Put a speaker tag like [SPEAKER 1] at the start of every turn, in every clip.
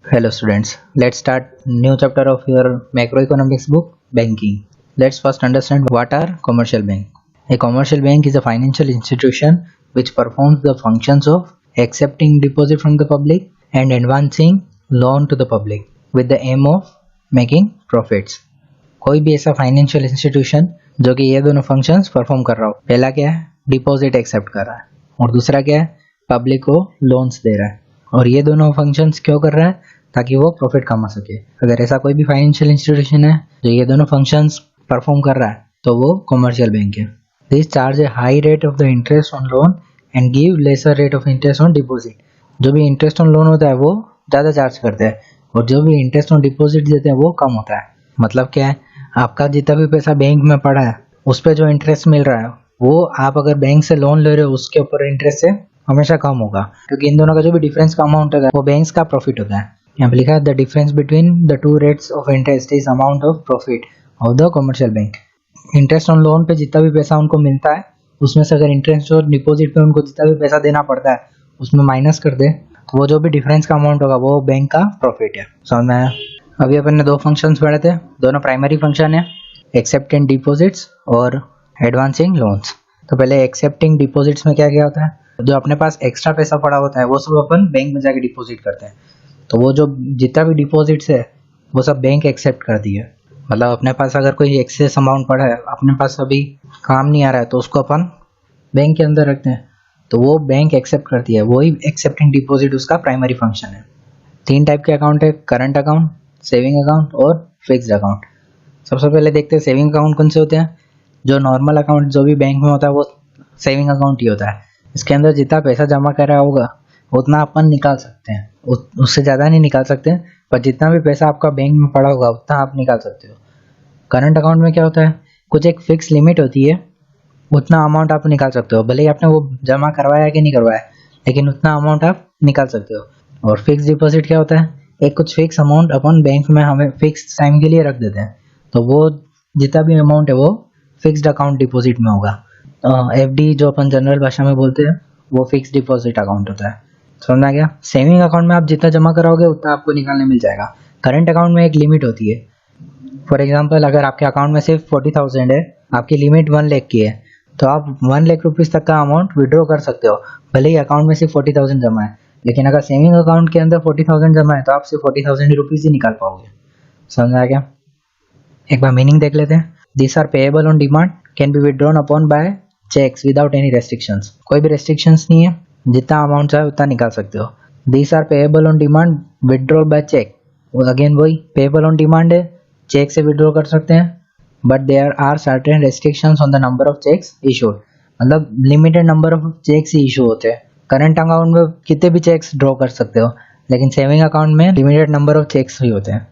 [SPEAKER 1] Hello students, let's start new chapter of your macroeconomics book, banking. Let's first understand what are commercial bank. A commercial bank is a financial institution which performs the functions of accepting deposit from the public and advancing loan to the public with the aim of making profits. कोई भी ऐसा financial institution जो कि ये दोनों functions perform कर रहा हो, पहला क्या है, डिपॉजिट एक्सेप्ट कर रहा है और दूसरा क्या है, पब्लिक को लोन्स दे रहा है। और ये दोनों फंक्शंस क्यों कर रहा है, ताकि वो प्रॉफिट कमा सके। अगर ऐसा कोई भी फाइनेंशियल इंस्टीट्यूशन है जो ये दोनों फंक्शंस परफॉर्म कर रहा है तो वो कमर्शियल बैंक है। This charge a high rate of the interest on loan and give lesser rate of interest on deposit. जो भी इंटरेस्ट ऑन लोन होता है वो ज़्यादा चार्ज करते हैं और जो भी इंटरेस्ट ऑन डिपॉजिट देते हैं वो कम होता है। मतलब क्या है, आपका जितना भी पैसा बैंक में पड़ा है उस पर जो इंटरेस्ट मिल रहा है वो आप अगर बैंक से लोन ले रहे हो उसके ऊपर इंटरेस्ट से हमेशा कम होगा, क्योंकि इन दोनों का जो भी डिफरेंस का अमाउंट होगा वो बैंक्स का प्रॉफिट होता है। यहाँ पे लिखा है the difference between the two rates of interest is amount of profit of the commercial bank. Interest on loan पे जितना भी पैसा उनको मिलता है उसमें से अगर इंटरेस्ट और डिपॉजिट पे उनको जितना भी पैसा देना पड़ता है उसमें माइनस कर दे तो वो जो भी डिफरेंस का अमाउंट होगा वो बैंक का प्रॉफिट है। समझ में आया? अभी अपन ने दो फंक्शंस पढ़े थे, दोनों प्राइमरी फंक्शन है, एक्सेप्टिंग डिपॉजिट्स और एडवांसिंग लोन्स। तो पहले एक्सेप्टिंग डिपॉजिट्स में क्या क्या होता है, जो अपने पास एक्स्ट्रा पैसा पड़ा होता है वो सब अपन बैंक में जाके डिपॉजिट करते हैं। तो वो जो जितना भी डिपॉजिट्स है वो सब बैंक एक्सेप्ट कर दिए। मतलब अपने पास अगर कोई एक्सेस अमाउंट पड़ा है, अपने पास अभी काम नहीं आ रहा है तो उसको अपन बैंक के अंदर रखते हैं, तो वो बैंक एक्सेप्ट करती है। वही एक्सेप्टिंग डिपॉजिट उसका प्राइमरी फंक्शन है। तीन टाइप के अकाउंट है, करंट अकाउंट, सेविंग अकाउंट और फिक्स्ड अकाउंट। सबसे पहले देखते हैं सेविंग अकाउंट कौन से होते हैं। जो नॉर्मल अकाउंट जो भी बैंक में होता है वो सेविंग अकाउंट ही होता है। इसके अंदर जितना पैसा जमा करा होगा उतना अपन निकाल सकते हैं, उससे ज़्यादा नहीं निकाल सकते, पर जितना भी पैसा आपका बैंक में पड़ा होगा उतना आप निकाल सकते हो। करंट अकाउंट में क्या होता है, कुछ एक फिक्स लिमिट होती है, उतना अमाउंट आप निकाल सकते हो, भले ही आपने वो जमा करवाया कि नहीं करवाया, लेकिन उतना अमाउंट आप निकाल सकते हो। और फिक्स डिपॉजिट क्या होता है, एक कुछ फिक्स अमाउंट अपन बैंक में हमें फिक्स टाइम के लिए रख देते हैं, तो वो जितना भी अमाउंट है वो फिक्स्ड अकाउंट डिपॉजिट में होगा। एफडी जो अपन जनरल भाषा में बोलते हैं वो फिक्स डिपॉजिट अकाउंट होता है। समझ आ गया? सेविंग अकाउंट में आप जितना जमा कराओगे उतना आपको निकालने मिल जाएगा। करंट अकाउंट में एक लिमिट होती है। फॉर एग्जांपल अगर आपके अकाउंट में सिर्फ 40,000 है, आपकी लिमिट 1 लाख की है, तो आप 1 लाख रुपीज़ तक का अमाउंट विड्रॉ कर सकते हो, भले ही अकाउंट में सिर्फ 40,000 जमा है। लेकिन अगर सेविंग अकाउंट के अंदर 40,000 जमा है तो आप सिर्फ 40,000 रुपीज़ ही निकाल पाओगे। समझ आ गया? एक बार मीनिंग देख लेते हैं। This are payable on demand, can be withdrawn upon by cheques without any restrictions. कोई भी रेस्ट्रिक्शंस नहीं है, जितना अमाउंट चाहे उतना निकाल सकते हो। This are payable on demand, withdrawal by cheque. Again वही पेएबल ऑन डिमांड है, चेक से विड्रॉ कर सकते हैं, but there are certain restrictions on the number of cheques issued. मतलब लिमिटेड नंबर ऑफ चेक्स ही इशू होते हैं। करंट अकाउंट में कितने भी चेक्स ड्रॉ कर सकते हो, लेकिन सेविंग अकाउंट में लिमिटेड नंबर ऑफ चेक्स ही होते हैं।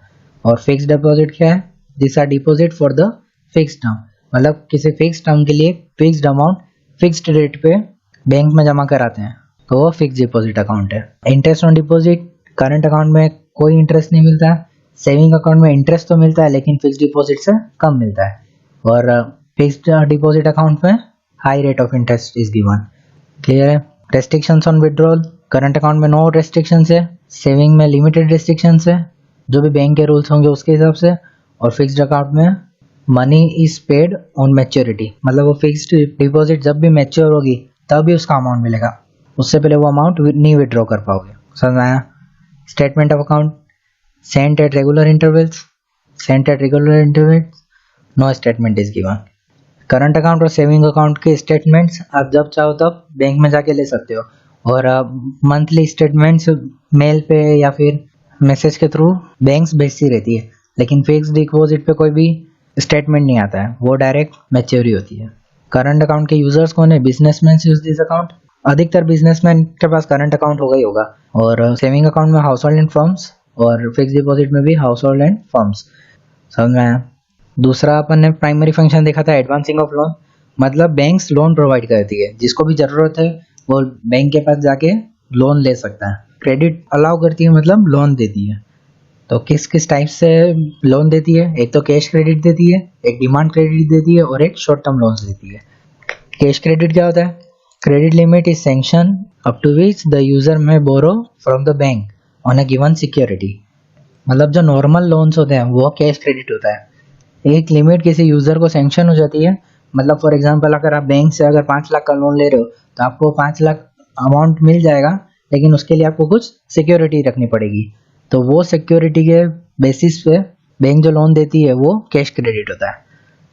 [SPEAKER 1] और फिक्स्ड डिपॉजिट क्या है, this are deposit for the fixed term. मतलब किसी फिक्स टर्म के लिए फिक्स्ड अमाउंट फिक्स्ड रेट पे बैंक में जमा कराते हैं, तो वो फिक्स डिपॉजिट अकाउंट है। Interest on deposit, current account में कोई इंटरेस्ट नहीं मिलता है, सेविंग अकाउंट में इंटरेस्ट तो मिलता है लेकिन फिक्स डिपॉजिट से कम मिलता है। और फिक्स्ड डिपॉजिट अकाउंट में high rate of interest is given. Clear है? Restrictions on withdrawal, current account में नो रेस्ट्रिक्शंस है, सेविंग में लिमिटेड रेस्ट्रिक्शंस है, जो भी बैंक के रूल्स होंगे उसके हिसाब से। और फिक्स्ड अकाउंट में money is paid on maturity, मतलब वो फिक्स्ड डिपॉजिट जब भी मैच्योर होगी तब भी उसका अमाउंट मिलेगा, उससे पहले वो अमाउंट नहीं विड्रॉ कर पाओगे। समझ आया? Statement of account, sent at regular intervals, sent at regular intervals, no statement is given. Current account और सेविंग अकाउंट के स्टेटमेंट्स आप जब चाहो तब बैंक में जाके ले सकते हो। और मंथली स्टेटमेंट्स मेल पे या फिर मैसेज के थ्रू बैंक्स भेजती रहती है, लेकिन फिक्स डिपॉजिट पे कोई भी स्टेटमेंट नहीं आता है, वो डायरेक्ट मैच्योरी होती है। करंट अकाउंट के यूजर्स कौन है? Businessman use this account. अधिकतर बिजनेसमैन के पास करंट अकाउंट होगा ही होगा। और सेविंग अकाउंट में हाउस होल्ड एंड फर्म्स, और फिक्स डिपॉजिट में भी हाउस होल्ड एंड फर्म्स। समझ में आया? दूसरा अपन ने प्राइमरी फंक्शन देखा था एडवांसिंग ऑफ लोन, मतलब बैंक्स लोन प्रोवाइड करती है, जिसको भी जरूरत है वो बैंक के पास जाके लोन ले सकता है। क्रेडिट अलाउ करती है, मतलब लोन देती है। तो किस किस टाइप से लोन देती है, एक तो कैश क्रेडिट देती है, एक डिमांड क्रेडिट देती है और एक शॉर्ट टर्म लोन्स देती है। कैश क्रेडिट क्या होता है? Credit limit is sanction up to which the user may borrow from the bank on a given security. मतलब जो नॉर्मल लोन्स होते हैं वो कैश क्रेडिट होता है। एक लिमिट किसी यूज़र को सैंक्शन हो जाती है। मतलब फॉर एग्जांपल अगर आप बैंक से अगर 5 लाख का लोन ले रहे हो तो आपको 5 लाख अमाउंट मिल जाएगा, लेकिन उसके लिए आपको कुछ सिक्योरिटी रखनी पड़ेगी। तो वो सिक्योरिटी के बेसिस पे बैंक जो लोन देती है वो कैश क्रेडिट होता है।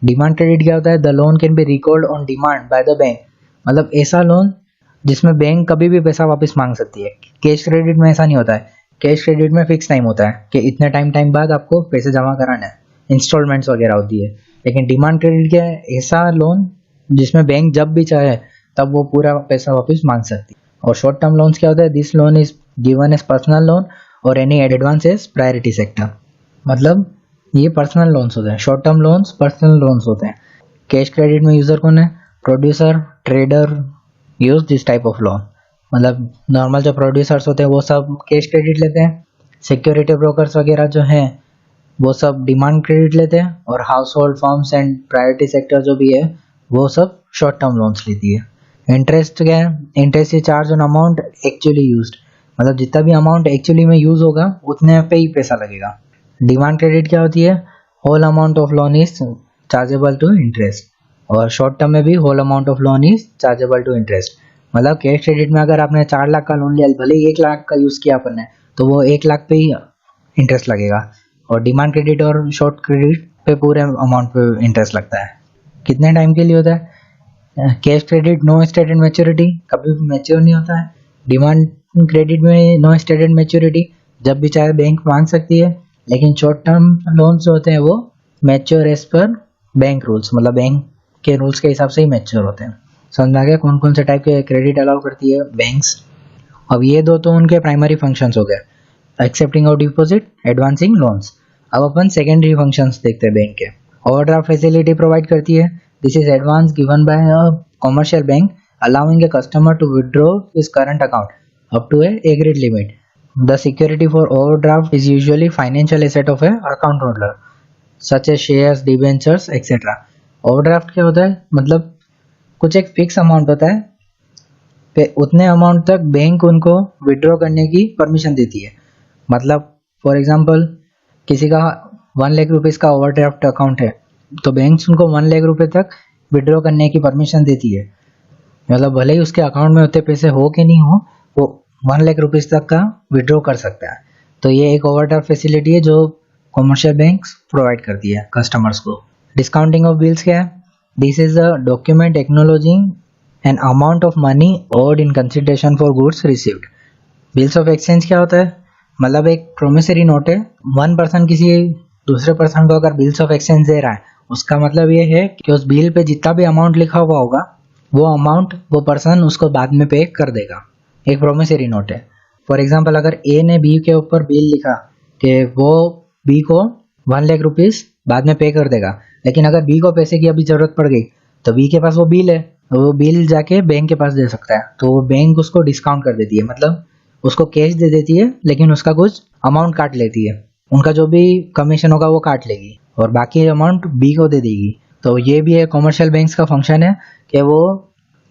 [SPEAKER 1] डिमांड क्रेडिट क्या होता है? The loan can be recalled on demand by the bank. मतलब ऐसा लोन जिसमें बैंक कभी भी पैसा वापस मांग सकती है। कैश क्रेडिट में ऐसा नहीं होता है। कैश क्रेडिट में फिक्स टाइम होता है कि इतने टाइम बाद आपको पैसे जमा कराना है, इंस्टॉलमेंट्स वगैरह होती है। लेकिन डिमांड क्रेडिट क्या है? ऐसा लोन जिसमें बैंक जब भी चाहे तब वो पूरा पैसा वापस मांग सकती है। और शॉर्ट टर्म लोन्स क्या होता है? This loan is given as personal loan और any advance as priority sector. मतलब ये पर्सनल लोन्स होते हैं। Short term loans personal loans होते हैं। कैश क्रेडिट में यूज़र कौन है? Producer, trader use this type of loan. मतलब नॉर्मल जो प्रोड्यूसर्स होते हैं वो सब कैश क्रेडिट लेते हैं। सिक्योरिटी ब्रोकर्स वगैरह जो हैं वो सब डिमांड क्रेडिट लेते हैं। और house hold firms and priority sector जो भी है वो सब शॉर्ट टर्म लोन्स लेती है। इंटरेस्ट क्या है? Interest is charge on amount actually used. मतलब जितना भी अमाउंट एक्चुअली में यूज होगा उतने पे ही पैसा लगेगा। डिमांड क्रेडिट क्या होती है? Whole amount of loan is chargeable to interest. और शॉर्ट टर्म में भी whole amount of loan is chargeable to interest. मतलब कैश क्रेडिट में अगर आपने 4 लाख का लोन लिया, भले ही 1 लाख का यूज़ किया अपन ने, तो वो 1 लाख पे ही इंटरेस्ट लगेगा। और डिमांड क्रेडिट और शॉर्ट क्रेडिट पे पूरे अमाउंट पे इंटरेस्ट लगता है। कितने टाइम के लिए होता है? Cash credit no stated maturity, कभी भी मैच्योर नहीं होता है। डिमांड क्रेडिट में नो स्टेटेड मैच्योरिटी, जब भी चाहे बैंक मांग सकती है। लेकिन शॉर्ट टर्म लोन्स जो होते हैं वो mature as per bank rules, मतलब बैंक के रूल्स के हिसाब से ही मैच्योर होते हैं। समझ आ गया कौन कौन से टाइप के क्रेडिट अलाउ करती है बैंक्स। अब ये दो तो उनके प्राइमरी फंक्शंस हो गए, accepting of deposit, advancing loans. अब अपन सेकेंडरी फंक्शंस देखते हैं बैंक के। ओवरड्राफ्ट फैसिलिटी प्रोवाइड करती है। This is advance given by a commercial bank allowing a customer to withdraw his current account up to a agreed limit. The security for overdraft is usually financial asset of a account holder such as shares, debentures, etc. Overdraft क्या होता है? मतलब कुछ एक fix amount होता है, पे उतने अमाउंट तक बैंक उनको विड्रॉ करने की परमिशन देती है। मतलब फॉर एग्जांपल किसी का 1 लाख रुपीज़ का ओवरड्राफ्ट अकाउंट है तो बैंक्स उनको 1 लाख रुपए तक विड्रॉ करने की परमिशन देती है। मतलब भले ही उसके अकाउंट में उतने पैसे हो कि नहीं हो, वो 1 लाख रुपीज़ तक का विड्रॉ कर सकता है। तो ये एक ओवरड्राफ्ट फैसिलिटी है जो कमर्शियल बैंक्स प्रोवाइड करती है कस्टमर्स को। डिस्काउंटिंग ऑफ बिल्स क्या है? This is a document acknowledging an amount of money owed in consideration for goods received. Bills of exchange क्या होता है? मतलब एक प्रोमिसरी नोट है। वन पर्सन किसी दूसरे पर्सन को अगर बिल्स ऑफ एक्सचेंज दे रहा है, उसका मतलब ये है कि उस बिल पे जितना भी अमाउंट लिखा हुआ होगा वो अमाउंट वो पर्सन उसको बाद में पे कर देगा। एक प्रोमिसरी नोट है। फॉर एग्जांपल अगर ए ने बी के ऊपर बिल लिखा कि वो बी को 1 लाख रुपीज़ बाद में पे कर देगा, लेकिन अगर बी को पैसे की अभी ज़रूरत पड़ गई तो बी के पास वो बिल है, तो वो बिल जाके बैंक के पास दे सकता है। तो वो बैंक उसको डिस्काउंट कर देती है, मतलब उसको कैश दे देती है लेकिन उसका कुछ अमाउंट काट लेती है। उनका जो भी कमीशन होगा वो काट लेगी और बाकी अमाउंट बी को दे देगी। तो ये भी है कमर्शियल बैंक्स का फंक्शन है कि वो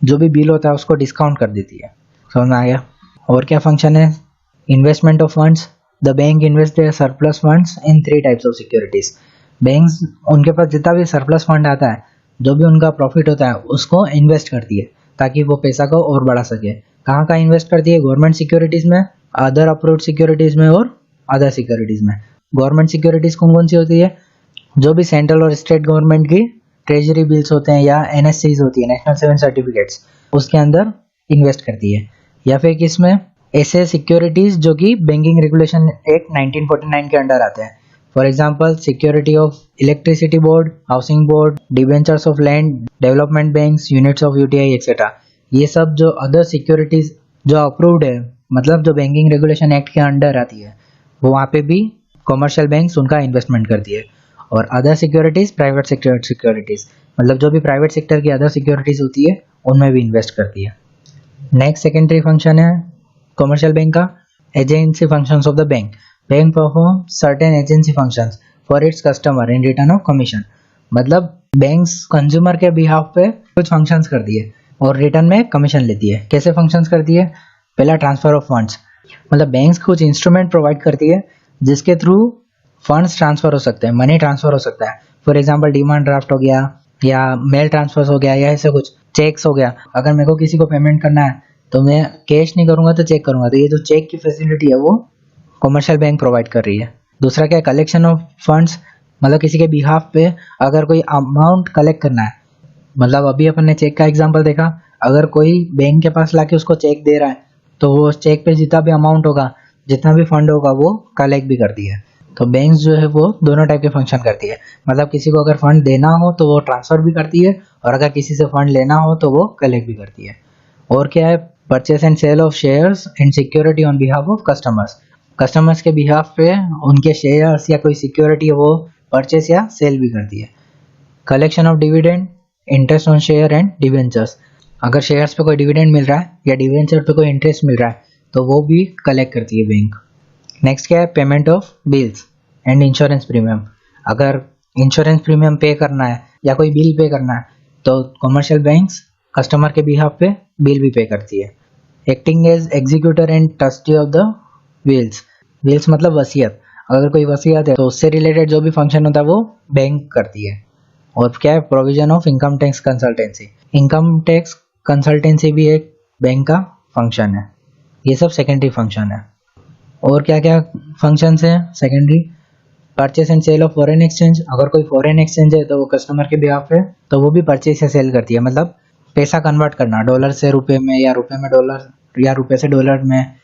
[SPEAKER 1] जो भी बिल होता है उसको डिस्काउंट कर देती है। समझ में आ गया? और क्या फंक्शन है? Investment of funds. The bank invest their surplus funds in 3 types of securities. Banks उनके पास जितना भी सरप्लस फंड आता है, जो भी उनका प्रॉफिट होता है उसको इन्वेस्ट करती है ताकि वो पैसा को और बढ़ा सके। कहाँ कहाँ इन्वेस्ट करती है? गवर्नमेंट सिक्योरिटीज़ में, अदर अप्रूव्ड सिक्योरिटीज़ में और अदर सिक्योरिटीज़ में। गवर्नमेंट सिक्योरिटीज़ कौन कौन सी होती है? जो भी सेंट्रल और स्टेट गवर्नमेंट की ट्रेजरी बिल्स होते हैं या एनएससीज होती है, नेशनल सेविंग सर्टिफिकेट्स, उसके अंदर इन्वेस्ट करती है। या फिर किस में? ऐसे सिक्योरिटीज़ जो कि बैंकिंग रेगुलेशन एक्ट 1949 के अंडर आते हैं। For example security of electricity board, housing board, debentures of land development banks, units of UTI etcetera. ये सब जो अदर सिक्योरिटीज़ जो अप्रूव्ड है, मतलब जो बैंकिंग रेगुलेशन एक्ट के अंडर आती है, वो वहाँ पे भी कमर्शियल बैंक्स उनका इन्वेस्टमेंट करती है। और other securities private sector securities, मतलब जो भी प्राइवेट सेक्टर की अदर सिक्योरिटीज़ होती है उनमें भी इन्वेस्ट करती है। नेक्स्ट सेकेंडरी फंक्शन है कमर्शियल बैंक का, agency functions of the bank. Bank perform certain agency functions for its customer in return of commission. मतलब बैंक्स कंज्यूमर के बिहाफ पे कुछ फंक्शंस करती है और रिटर्न में कमीशन लेती है। कैसे फंक्शंस करती है? पहला ट्रांसफर ऑफ फंड्स। मतलब बैंक्स कुछ इंस्ट्रूमेंट प्रोवाइड करती है जिसके थ्रू फंड्स ट्रांसफर हो सकते हैं, मनी ट्रांसफर हो सकता है। फॉर एग्जांपल डिमांड ड्राफ्ट हो गया या मेल ट्रांसफर हो गया या ऐसे कुछ चेक्स हो गया। अगर मेरे को किसी को पेमेंट करना है तो मैं कैश नहीं करूंगा तो चेक करूंगा, तो ये जो चेक की फैसिलिटी है वो कमर्शियल बैंक प्रोवाइड कर रही है। दूसरा क्या है, कलेक्शन ऑफ फंड्स, मतलब किसी के बिहाफ पे अगर कोई अमाउंट कलेक्ट करना है, मतलब अभी अपन ने चेक का एग्जांपल देखा, अगर कोई बैंक के पास लाके उसको चेक दे रहा है तो वो उस चेक पे जितना भी अमाउंट होगा, जितना भी फंड होगा वो कलेक्ट भी करती है। तो बैंक्स जो है वो दोनों टाइप के फंक्शन करती है, मतलब किसी को अगर फंड देना हो तो वो ट्रांसफर भी करती है, और अगर किसी से फंड लेना हो तो वो कलेक्ट भी करती है। और क्या है, purchase and sale of shares and security on behalf of customers, customers के बिहाफ पे उनके शेयर्स या कोई सिक्योरिटी है वो परचेस या सेल भी करती है। Collection of dividend, interest on share and debentures, अगर शेयर्स पे कोई डिविडेंड मिल रहा है या डिवेंचर पे कोई इंटरेस्ट मिल रहा है तो वो भी कलेक्ट करती है बैंक। नेक्स्ट क्या है, payment of bills and insurance premium, अगर इंश्योरेंस प्रीमियम पे करना है या कोई बिल पे करना है तो कमर्शियल बैंक्स कस्टमर के बिहाफ पे बिल भी पे करती है। Acting as executor and trustee of the wills, wills मतलब वसीयत, अगर कोई वसीयत है तो उससे रिलेटेड जो भी फंक्शन होता है वो बैंक करती है। और क्या है, provision of income tax consultancy, income tax consultancy भी एक बैंक का फंक्शन है। ये सब सेकेंडरी फंक्शन है। और क्या क्या फंक्शंस हैं secondary, purchase and sale of foreign exchange, अगर कोई फॉरेन एक्सचेंज है तो वो कस्टमर के बिहाफ पे तो वो भी परचेस या सेल करती है, मतलब पैसा कन्वर्ट करना डॉलर से रुपए में या रुपए में डॉलर या रुपए से डॉलर में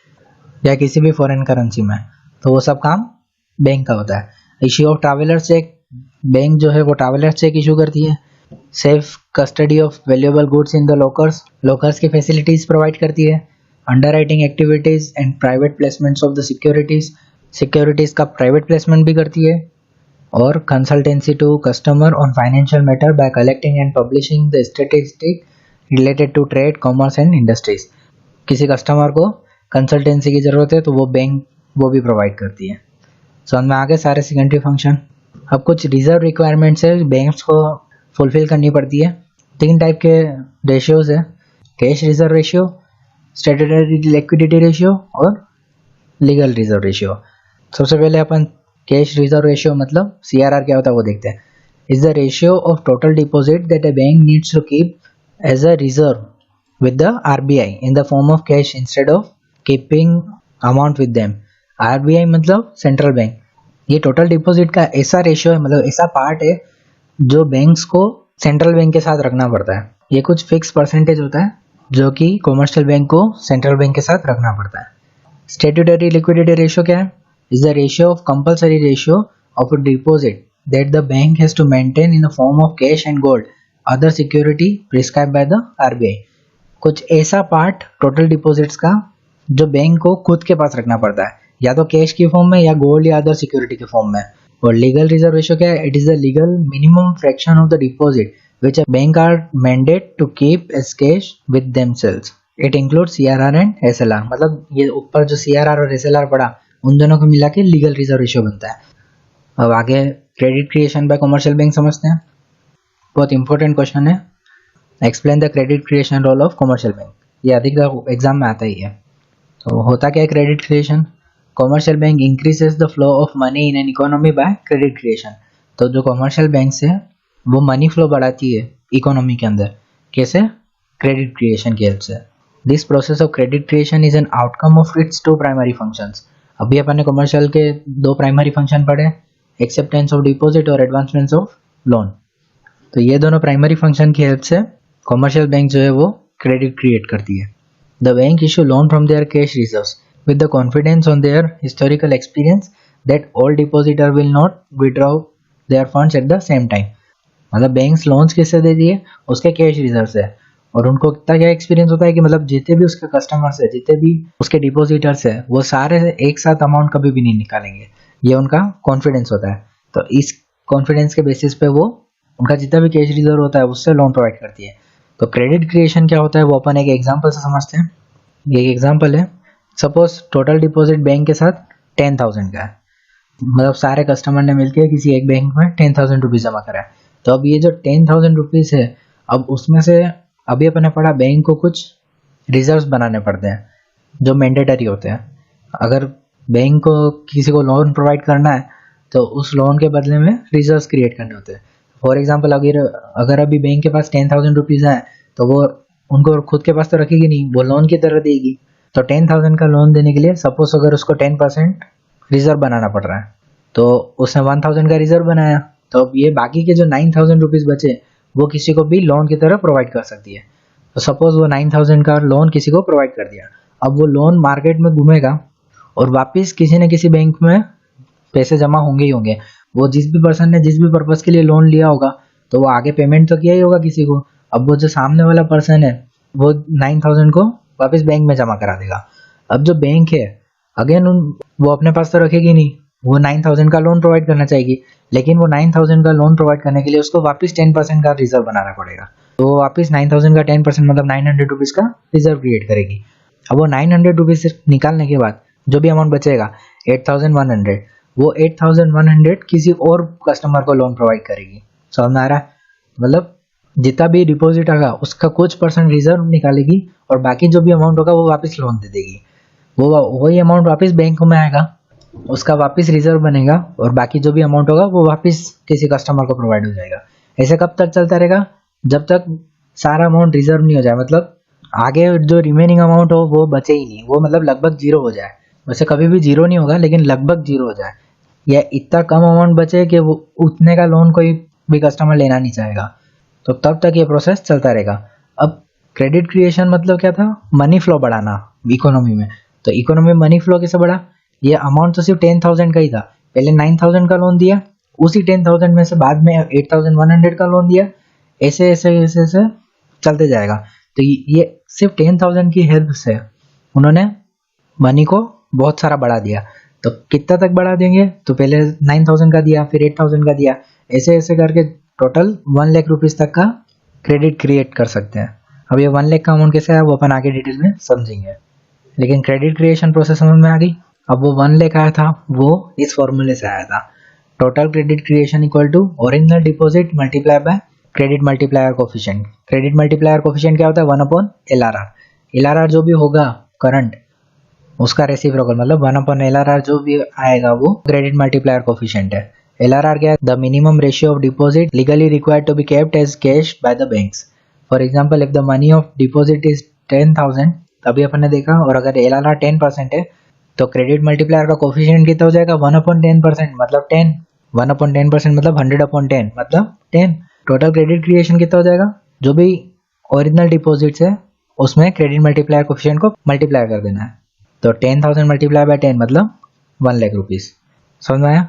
[SPEAKER 1] या किसी भी फॉरेन करेंसी में, तो वो सब काम बैंक का होता है। Issue of traveller cheque, bank जो है वो ट्रैवलर चेक इशू करती है। Safe custody of valuable goods in the lockers, lockers की फैसिलिटीज प्रोवाइड करती है। Underwriting activities and private placements of the securities, securities का प्राइवेट प्लेसमेंट भी करती है। और consultancy to customer on financial matter by collecting and publishing the statistic related to trade, commerce and industries, किसी customer को consultancy की जरूरत है तो वो बैंक वो भी प्रोवाइड करती है। समझ में आ गए सारे सेकेंडरी फंक्शन। अब कुछ रिजर्व रिक्वायरमेंट्स है बैंक्स को फुलफिल करनी पड़ती है। तीन टाइप के रेशियोज है, cash reserve ratio, statutory liquidity ratio और लीगल रिजर्व रेशियो। सबसे पहले अपन कैश रिजर्व रेशियो मतलब CRR क्या होता है वो देखते हैं। Is the ratio of total deposit that a bank needs to keep as a reserve with the RBI in the form of cash instead of keeping amount with them। RBI मतलब central bank, ये total deposit का ऐसा ratio है, मतलब ऐसा part है जो banks को सेंट्रल बैंक के साथ रखना पड़ता है। ये कुछ फिक्स परसेंटेज होता है जो कि कॉमर्शियल बैंक को सेंट्रल बैंक के साथ रखना पड़ता है। स्टैट्यूटरी लिक्विडिटी रेशियो क्या है, is the ratio of compulsory ratio of a deposit that the bank has to maintain in the form of cash and gold other security prescribed by the RBI, कुछ ऐसा part total deposits का जो bank को खुद के पास रखना पड़ता है, या तो कैश की फॉर्म में या गोल्ड या अदर सिक्योरिटी के फॉर्म में। और लीगल रिजर्व रेशियो क्या है, it is the legal minimum fraction of the deposit which a bank are mandate to keep as cash with themselves. It includes CRR and SLR, मतलब ये ऊपर जो CRR और SLR पड़ा उन दोनों को मिला के लीगल रिजर्व रेशियो बनता है। अब आगे credit creation by commercial bank समझते हैं, बहुत इंपॉर्टेंट क्वेश्चन है। Explain the credit creation role of commercial bank, ये अधिक एग्जाम में आता ही है। तो होता क्या है credit creation, commercial bank increases the flow of money in an economy by credit creation, तो जो कमर्शियल बैंक है वो मनी फ्लो बढ़ाती है इकोनॉमी के अंदर, कैसे, क्रेडिट क्रिएशन की हेल्प से। This process of credit creation is an outcome of its two primary functions, अभी अपन ने कमर्शियल के दो प्राइमरी फंक्शन पढ़े, एक्सेप्टेंस ऑफ डिपॉजिट और एडवांसमेंट ऑफ लोन। तो ये दोनों प्राइमरी फंक्शन की हेल्प से कमर्शियल बैंक जो है वो क्रेडिट क्रिएट करती है। The bank issue loan from their cash reserves with the confidence on their historical experience that all depositor will not withdraw there funds at the same time, मतलब banks loans किससे देती है, उसके cash reserve से, और उनको कितना क्या एक्सपीरियंस होता है कि मतलब जितने भी उसके कस्टमर्स है, जितने भी उसके डिपॉजिटर्स है, वो सारे एक साथ अमाउंट कभी भी नहीं निकालेंगे, ये उनका कॉन्फिडेंस होता है। तो इस कॉन्फिडेंस के बेसिस पे वो उनका जितना भी कैश रिजर्व होता है उससे लोन प्रोवाइड करती है। तो क्रेडिट क्रिएशन क्या होता है वो अपन एक एग्जांपल से समझते हैं। ये एक एग्जांपल है, सपोज टोटल डिपॉजिट बैंक के साथ 10,000 का है, मतलब सारे कस्टमर ने मिलकर किसी एक बैंक में 10,000 रुपीज जमा करा है। तो अब ये जो 10,000 रुपीज है, अब उसमें से अभी अपन ने पढ़ा बैंक को कुछ रिजर्व्स बनाने पड़ते हैं जो मैंडेटरी होते हैं। अगर बैंक को किसी को लोन प्रोवाइड करना है तो उस लोन के बदले में रिजर्व्स क्रिएट करने होते हैं। फॉर एग्जांपल अगर अभी बैंक के पास 10,000 रुपीज़ है तो वो उनको खुद के पास तो रखेगी नहीं, वो लोन की तरह देगी। तो 10,000 का लोन देने के लिए सपोज अगर उसको 10% रिजर्व बनाना पड़ रहा है तो उसने 1,000 का रिजर्व बनाया, तो अब ये बाकी के जो 9,000 रुपीज़ बचे वो किसी को भी लोन की तरह प्रोवाइड कर सकती है। तो सपोज वो 9,000 का लोन किसी को प्रोवाइड कर दिया, अब वो लोन मार्केट में घूमेगा और वापस किसी न किसी बैंक में पैसे जमा होंगे ही होंगे। वो जिस भी पर्सन ने जिस भी पर्पज़ के लिए लोन लिया होगा तो वो आगे पेमेंट तो किया ही होगा किसी को। अब वो जो सामने वाला पर्सन है वो 9,000 को वापस बैंक में जमा करा देगा। अब जो बैंक है अगेन वो अपने पास तो रखेगी नहीं, वो 9,000 का लोन प्रोवाइड करना चाहेगी, लेकिन वो 9,000 का लोन प्रोवाइड करने के लिए उसको वापस 10% का रिजर्व बनाना पड़ेगा। तो वो वापस 9,000 का 10% मतलब 900 रुपीज़ का रिजर्व क्रिएट करेगी। अब वो 900 रुपीज़ निकालने के बाद जो भी अमाउंट बचेगा 8,100, वो 8,100 किसी और कस्टमर को लोन प्रोवाइड करेगी। समझ में आ रहा है? मतलब जितना भी डिपॉजिट आएगा उसका कुछ परसेंट रिजर्व निकालेगी और बाकी जो भी अमाउंट होगा वो वापस लोन दे देगी। वो वही अमाउंट वापस बैंक में आएगा, उसका वापस रिजर्व बनेगा और बाकी जो भी अमाउंट होगा वो वापस किसी कस्टमर को प्रोवाइड हो जाएगा। ऐसे कब तक चलता रहेगा? जब तक सारा अमाउंट रिजर्व नहीं हो जाए, मतलब आगे जो रिमेनिंग अमाउंट हो वो बचे ही नहीं, वो मतलब लगभग जीरो हो जाए। वैसे कभी भी जीरो नहीं होगा लेकिन लगभग जीरो हो जाए, या इतना कम अमाउंट बचे कि वो उतने का लोन कोई भी कस्टमर लेना नहीं चाहेगा, तो तब तक ये प्रोसेस चलता रहेगा। अब क्रेडिट क्रिएशन मतलब क्या था? मनी फ्लो बढ़ाना इकोनॉमी में। तो इकोनॉमी में मनी फ्लो कैसे बढ़ा? ये अमाउंट तो सिर्फ 10,000 का ही था, पहले 9,000 का लोन दिया, उसी 10,000 में से बाद में 8,100 का लोन दिया, ऐसे ऐसे ऐसे ऐसे चलते जाएगा। तो ये सिर्फ 10,000 की हेल्प से उन्होंने मनी को बहुत सारा बढ़ा दिया। तो कितना तक बढ़ा देंगे? तो पहले 9,000 का दिया, फिर 8,000 का दिया, ऐसे ऐसे करके टोटल 1 लाख रुपीज़ तक का क्रेडिट क्रिएट कर सकते हैं। अब ये 1 लाख का अमाउंट कैसे आया वो अपन आगे डिटेल में समझेंगे, लेकिन क्रेडिट क्रिएशन प्रोसेस समझ में आ गई। अब वो 1 लाख आया था वो इस फॉर्मूले से आया था, total credit creation equal to original deposit multiply by credit multiplier coefficient. Credit multiplier coefficient क्या होता है? 1/LRR। LRR जो भी होगा करंट, उसका रेसिप्रोकल मतलब 1/LRR जो भी आएगा वो क्रेडिट मल्टीप्लायर कोफिशिएंट है। LRR क्या है? The minimum ratio of deposit legally required to be kept as cash by the banks. For example if the money of deposit is 10,000, अभी अपन ने देखा, और अगर LRR 10% है तो क्रेडिट मल्टीप्लायर का कोफिशिएंट कितना हो जाएगा? 1/10% मतलब 10। 1/10% मतलब 100/10 मतलब 10। टोटल क्रेडिट क्रिएशन कितना हो जाएगा? जो भी ओरिजिनल डिपॉजिट्स है उसमें क्रेडिट मल्टीप्लायर कोफिशिएंट को मल्टीप्लाई कर देना है। तो 10,000 मल्टीप्लाई बाय 10 मतलब 1 लाख रुपीज़। समझ में आया?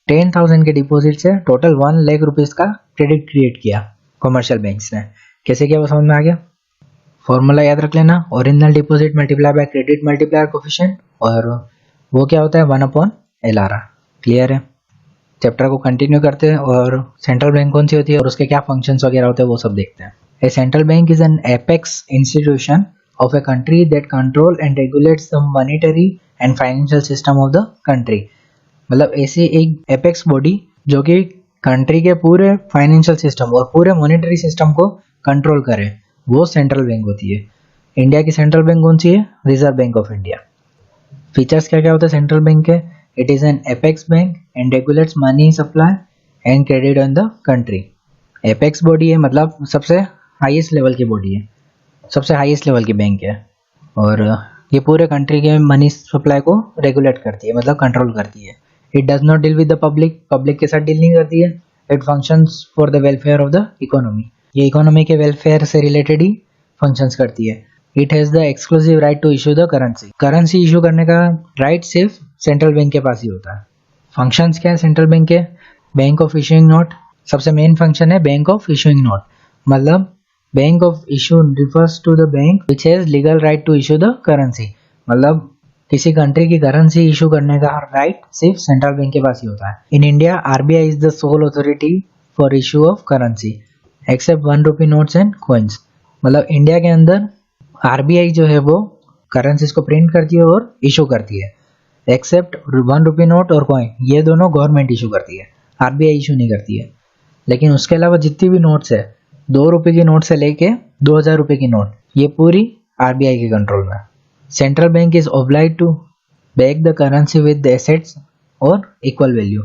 [SPEAKER 1] 10,000 के डिपॉजिट से टोटल 1 लाख रुपीज़ का क्रेडिट क्रिएट किया कमर्शियल बैंक्स ने। कैसे किया वो समझ में आ गया? फॉर्मूला याद रख लेना, original deposit multiply by credit multiplier coefficient, और वो क्या होता है? 1/LRR। क्लियर है? चैप्टर को कंटिन्यू करते हैं और सेंट्रल बैंक कौन सी होती है और उसके क्या फंक्शंस वगैरह होते हैं वो सब देखते हैं। A central bank is an apex institution of a country that control and regulates the monetary and financial system of the country। मतलब ऐसी एक एपेक्स बॉडी जो कि कंट्री के पूरे फाइनेंशियल सिस्टम और पूरे मॉनेटरी सिस्टम को कंट्रोल करे, वो सेंट्रल बैंक होती है। इंडिया की सेंट्रल बैंक कौन सी है? Reserve bank of India. Features क्या क्या होते हैं सेंट्रल बैंक के? It is an apex bank and regulates money supply and credit on the country. Apex body है मतलब सबसे हाईएस्ट लेवल की बॉडी है, सबसे हाईएस्ट लेवल की बैंक है, और ये पूरे कंट्री के मनी सप्लाई को रेगुलेट करती है मतलब कंट्रोल करती है। It does not deal with the public, public के साथ डील नहीं करती है। It functions for the welfare of the economy, ये इकोनॉमी के वेलफेयर से रिलेटेड ही फंक्शंस करती है। It has the exclusive right to issue the currency, currency issue करने का राइट सिर्फ सेंट्रल बैंक के पास ही होता है। फंक्शंस क्या है सेंट्रल बैंक के? बैंक ऑफ इशूइंग नोट, सबसे मेन फंक्शन है बैंक ऑफ इशूइंग नोट। मतलब bank of issue refers to the bank which has legal right to issue the currency, मतलब किसी कंट्री की करेंसी इशू करने का राइट सिर्फ सेंट्रल बैंक के पास ही होता है। In India RBI is the sole authority for issue of currency except 1 rupee notes and coins. मतलब इंडिया के अंदर आरबीआई जो है वो करेंसीज को प्रिंट करती है और इशू करती है, एक्सेप्ट 1 रुपी नोट और कॉइन, ये दोनों गवर्नमेंट इशू करती है, आरबीआई इशू नहीं करती है। लेकिन उसके अलावा जितनी भी नोट्स है, 2 रुपए की नोट से लेके 2,000 रुपए की नोट, ये पूरी आरबीआई के कंट्रोल में। Central bank is obliged to back the currency with assets और इक्वल वैल्यू।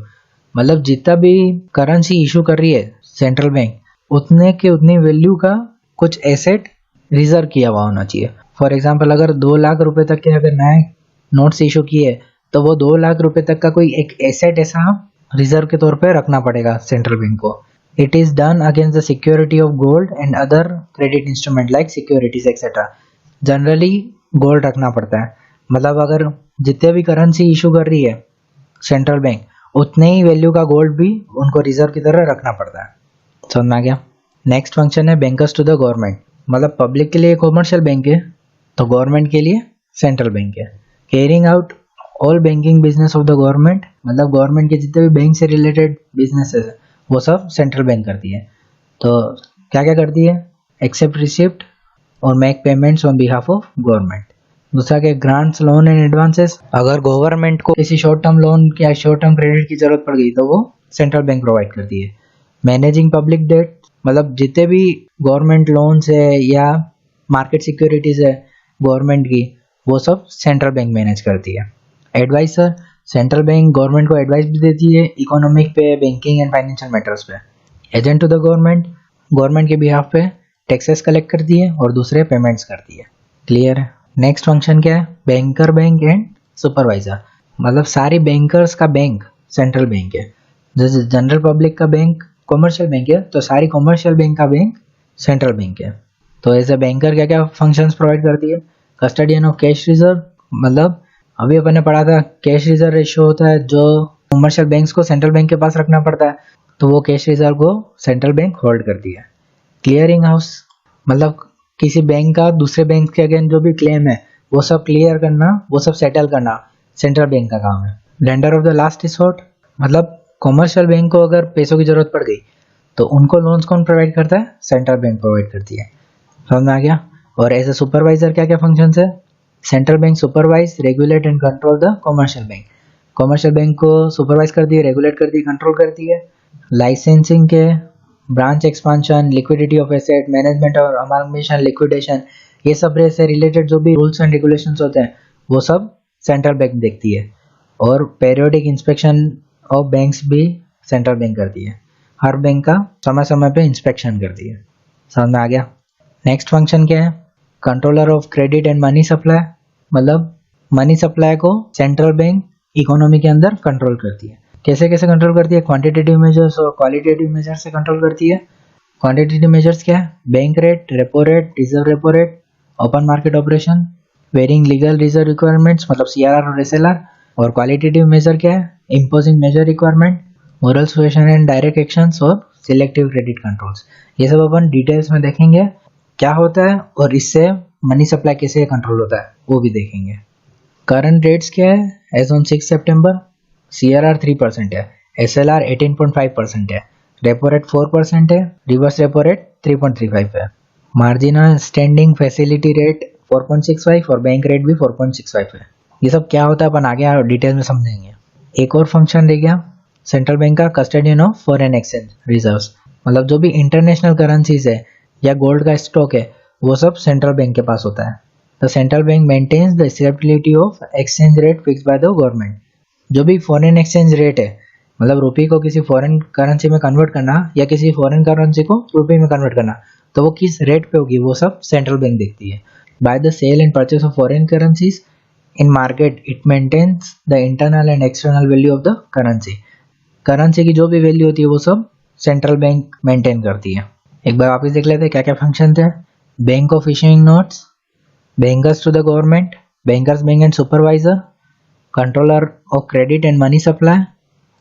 [SPEAKER 1] मतलब जितना भी करेंसी इशू कर रही है सेंट्रल बैंक, उतने के उतनी वैल्यू का कुछ एसेट रिजर्व किया हुआ होना चाहिए। फॉर एग्जांपल अगर 2 लाख रुपए तक के अगर नए नोट्स इशू किए तो वो 2 लाख रुपए तक का कोई एक एसेट ऐसा रिजर्व के तौर पे रखना पड़ेगा सेंट्रल बैंक को। It is done against the security of gold and other credit instrument like securities etcetera. Generally gold रखना पड़ता है। मतलब अगर जितने भी करेंसी इशू कर रही है सेंट्रल बैंक, उतने ही वैल्यू का गोल्ड भी उनको रिजर्व की तरह रखना पड़ता है। समझ में आ गया। नेक्स्ट फंक्शन है बैंकर्स टू द गवर्नमेंट। मतलब पब्लिक के लिए कॉमर्शियल बैंक है तो गवर्नमेंट के लिए सेंट्रल बैंक है। Carrying out all banking business of the government. मतलब गवर्नमेंट के जितने भी बैंक से रिलेटेड बिजनेसेस है वो सब सेंट्रल बैंक करती है। तो क्या क्या करती है? एक्सेप्ट रिसिप्ट और make payments on behalf of government. दूसरा के ग्रांट्स, लोन एंड एडवांसेस। अगर गवर्नमेंट को किसी शॉर्ट टर्म लोन या शॉर्ट टर्म क्रेडिट की जरूरत पड़ गई तो वो सेंट्रल बैंक प्रोवाइड करती है। Managing public debt. मतलब जितने भी गवर्नमेंट लोन्स है या मार्केट सिक्योरिटीज है गवर्नमेंट की, वो सब सेंट्रल बैंक मैनेज करती है। एडवाइसर। सेंट्रल बैंक गवर्नमेंट को एडवाइस भी देती है इकोनॉमिक पे, बैंकिंग एंड फाइनेंशियल मैटर्स पे। Agent to the government. Government के बिहाफ पे टैक्सेस कलेक्ट करती है और दूसरे पेमेंट्स करती है। क्लियर है। नेक्स्ट फंक्शन क्या है? Banker bank and supervisor. मतलब सारी बैंकर्स का बैंक सेंट्रल बैंक है। जैसे जनरल पब्लिक का बैंक कॉमर्शियल बैंक है तो सारी कॉमर्शियल बैंक का बैंक सेंट्रल बैंक है। तो एज ए बैंकर क्या क्या फंक्शंस प्रोवाइड करती है? Custodian of cash reserve. मतलब अभी अपन ने पढ़ा था कैश रिजर्व रेशियो होता है जो कॉमर्शियल बैंक्स को सेंट्रल बैंक के पास रखना पड़ता है, तो वो कैश रिजर्व को सेंट्रल बैंक होल्ड करती है। Clearing house. मतलब किसी बैंक का दूसरे बैंक के अगेंस्ट जो भी क्लेम है वो सब क्लियर करना, वो सब सेटल करना सेंट्रल बैंक का काम है। Lender of the last resort. मतलब कॉमर्शियल बैंक को अगर पैसों की जरूरत पड़ गई तो उनको लोन्स कौन प्रोवाइड करता है? सेंट्रल बैंक प्रोवाइड करती है। समझ में आ गया। और एज ए सुपरवाइजर क्या क्या फंक्शंस है? Central bank supervise, regulate and control the commercial bank. Commercial bank को सुपरवाइज करती है, रेगुलेट करती है, कंट्रोल करती है। लाइसेंसिंग के, branch expansion, liquidity of asset, management और अमालगमेशन, लिक्विडेशन, ये सब से रिलेटेड जो भी रूल्स एंड रेगुलेशंस होते हैं वो सब सेंट्रल बैंक देखती है। और पेरियोडिक इंस्पेक्शन ऑफ बैंक्स भी सेंट्रल बैंक करती है। हर बैंक का समय समय पे इंस्पेक्शन करती है। समझ में आ गया। नेक्स्ट फंक्शन क्या है? Controller of credit and money supply. मतलब मनी सप्लाई को सेंट्रल बैंक इकोनॉमी के अंदर कंट्रोल करती है। कैसे कैसे कंट्रोल करती है? क्वांटिटेटिव मेजर्स और क्वालिटेटिव मेजर्स से कंट्रोल करती है। क्वांटिटेटिव मेजर्स क्या है? Bank rate, repo rate, reserve repo rate, open market operation, varying legal reserve requirements मतलब सीआरआर और एसएलआर। और क्वालिटेटिव मेजर क्या है? Imposing measure requirement, moral suasion and direct actions और सिलेक्टिव क्रेडिट कंट्रोल्स। ये सब अपन डिटेल्स में देखेंगे क्या होता है और इससे मनी सप्लाई कैसे कंट्रोल होता है वो भी देखेंगे। करंट रेट्स क्या है? एज ऑन 6 सितंबर सीआरआर 3% है, एसएलआर 18.5% है, रेपो रेट 4% है, रिवर्स रेपो रेट 3.35 है, मार्जिनल स्टैंडिंग फैसिलिटी रेट 4.65 और बैंक रेट भी 4.65 है। ये सब क्या होता है अपन आगे डिटेल में समझेंगे। एक और फंक्शन रह गया सेंट्रल बैंक का, custodian of foreign exchange reserves. मतलब जो भी इंटरनेशनल करेंसीज है या गोल्ड का स्टॉक है वो सब सेंट्रल बैंक के पास होता है। The central bank maintains the stability of exchange rate fix by the government. जो भी फॉरेन एक्सचेंज रेट है, मतलब रुपये को किसी फॉरेन करेंसी में कन्वर्ट करना या किसी फॉरेन करेंसी को रुपये में कन्वर्ट करना, तो वो किस रेट पे होगी वो सब सेंट्रल बैंक देखती है। By the sale and purchase of foreign currencies in market it maintains the internal and external value of the currency. Currency की जो भी वैल्यू होती है वो सब सेंट्रल बैंक मेंटेन करती है। एक बार वापस देख लेते हैं क्या क्या फंक्शन थे। Bank of issuing notes, bankers to the government, bankers bank and supervisor, controller of credit and money supply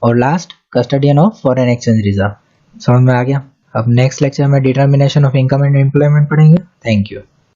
[SPEAKER 1] और last custodian of foreign exchange reserve. समझ में आ गया। अब नेक्स्ट लेक्चर में determination of income and employment पढ़ेंगे। Thank you.